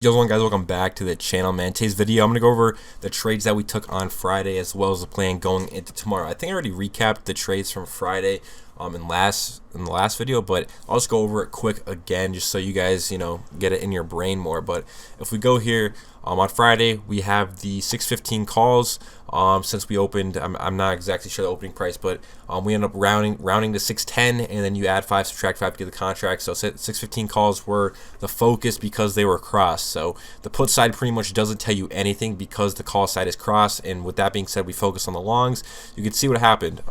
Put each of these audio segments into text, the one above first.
Yo, what's going on, guys? Welcome back to the channel, man. Today's video, I'm going to go over the trades that we took on Friday as well as the plan going into tomorrow. I think I already recapped the trades from Friday in the last video, but I'll just go over it quick again just so you guys, get it in your brain more. But if we go here, on Friday, we have the 615 calls. Since we opened, I'm not exactly sure the opening price, but we end up rounding to 610, and then you add 5, subtract 5 to get the contract. So 615 calls were the focus because they were crossed. So the put side pretty much doesn't tell you anything because the call side is crossed. And with that being said, we focus on the longs. You can see what happened.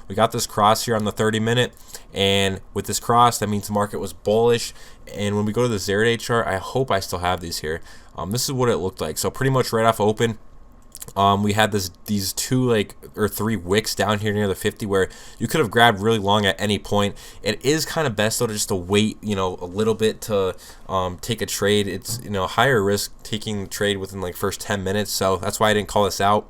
We got this cross here on the 30-minute, and with this cross, that means the market was bullish. And when we go to the 0-day chart, I hope I still have these here. This is what it looked like. So pretty much right off open, we had these two or three wicks down here near the 50 where you could have grabbed really long at any point. It is kind of best though to just to wait, a little bit to take a trade. It's higher risk taking the trade within like first 10 minutes. So that's why I didn't call this out.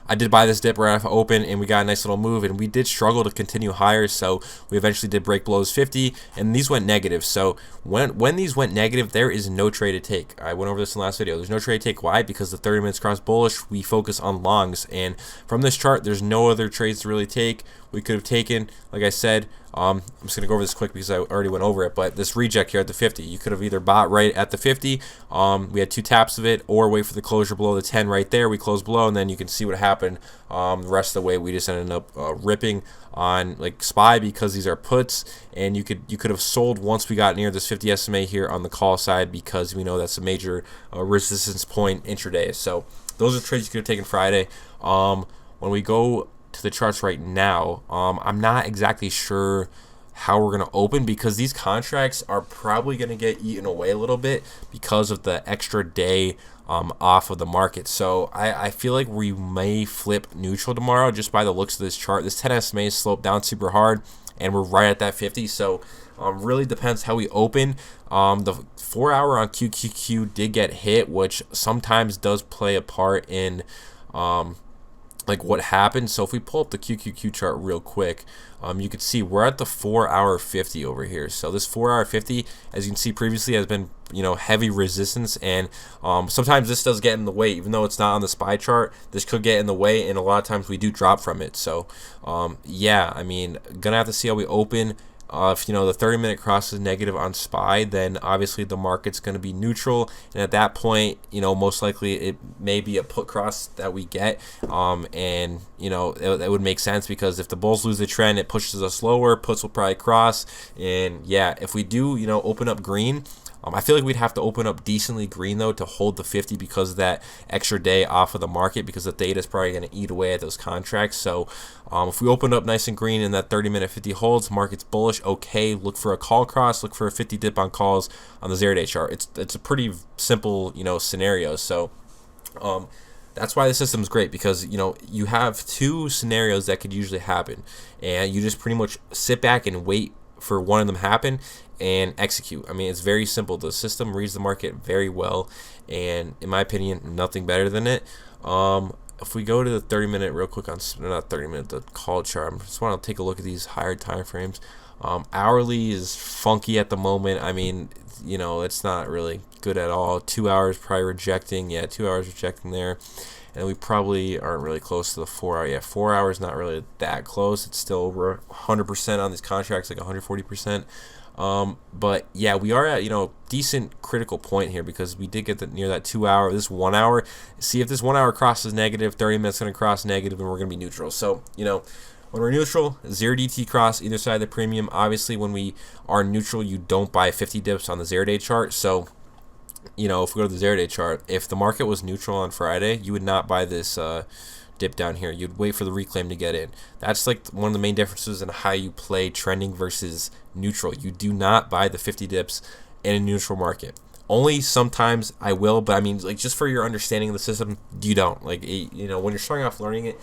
I did buy this dip right off open, and we got a nice little move, and we did struggle to continue higher, so we eventually did break below 50, and these went negative. So when these went negative, there is no trade to take. I went over this in the last video. There's no trade to take. Why? Because the 30 minutes cross bullish, we focus on longs, and from this chart, there's no other trades to really take. We could have taken, like I said, I'm just going to go over this quick because I already went over it, but this reject here at the 50, you could have either bought right at the 50, we had two taps of it, or wait for the closure below the 10 right there. We closed below, and then you can see what happened. The rest of the way, we just ended up ripping on like SPY because these are puts, and you could have sold once we got near this 50 SMA here on the call side because we know that's a major resistance point intraday. So those are trades you could have taken Friday. When we go to the charts right now, I'm not exactly sure how we're going to open because these contracts are probably going to get eaten away a little bit because of the extra day off of the market. So I feel like we may flip neutral tomorrow just by the looks of this chart. This 10 SMA sloped down super hard, and we're right at that 50. So really depends how we open. The 4 hour on QQQ did get hit, which sometimes does play a part in like what happened. So if we pull up the QQQ chart real quick, you can see we're at the 4 hour 50 over here. So this 4 hour 50, as you can see previously, has been heavy resistance, and sometimes this does get in the way. Even though it's not on the SPY chart, this could get in the way, and a lot of times we do drop from it. So yeah, I mean, gonna have to see how we open. If the 30-minute cross is negative on SPY, then obviously the market's going to be neutral, and at that point, most likely it may be a put cross that we get, and it would make sense because if the bulls lose the trend, it pushes us lower. Puts will probably cross, and yeah, if we do open up green, I feel like we'd have to open up decently green though to hold the 50 because of that extra day off of the market, because the theta is probably going to eat away at those contracts. So if we open up nice and green and that 30-minute 50 holds, market's bullish, okay, look for a call cross, look for a 50 dip on calls on the 0-day chart. It's a pretty simple scenario. So that's why the system is great, because you have two scenarios that could usually happen, and you just pretty much sit back and wait for one of them happen and execute. I mean, it's very simple. The system reads the market very well, and in my opinion, nothing better than it. If we go to the 30-minute real quick on, not 30-minute, the call chart, I just want to take a look at these higher time frames. Hourly is funky at the moment. I mean, it's not really good at all. 2 hours probably rejecting. Yeah, 2 hours rejecting there. And we probably aren't really close to the 4 hour. Yeah, 4 hours not really that close. It's still over 100% on these contracts, like 140%. But yeah, we are at decent critical point here because we did get near that 2 hour. This 1 hour. See, if this 1 hour crosses negative, 30 minutes going to cross negative, and we're going to be neutral. So when we're neutral, 0 DT cross either side of the premium. Obviously, when we are neutral, you don't buy 50 dips on the 0-day chart. So if we go to the 0-day chart, if the market was neutral on Friday, you would not buy this dip down here. You'd wait for the reclaim to get in. That's like one of the main differences in how you play trending versus neutral. You do not buy the 50 dips in a neutral market. Only sometimes I will, but I mean, like, just for your understanding of the system, you don't. Like, when you're starting off learning it,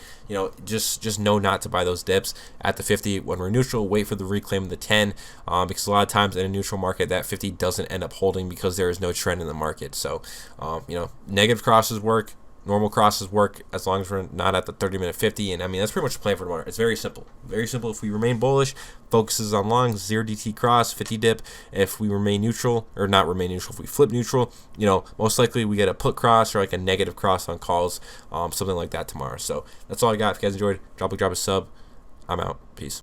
just know not to buy those dips at the 50. When we're neutral, wait for the reclaim of the 10, because a lot of times in a neutral market, that 50 doesn't end up holding because there is no trend in the market. So, negative crosses work. Normal crosses work as long as we're not at the 30-minute 50, and I mean that's pretty much the plan for tomorrow. It's very simple. Very simple. If we remain bullish, focuses on longs, 0 DT cross, 50 dip. If we remain neutral, or not remain neutral, if we flip neutral, most likely we get a put cross or like a negative cross on calls, something like that tomorrow. So that's all I got. If you guys enjoyed, drop a sub. I'm out. Peace.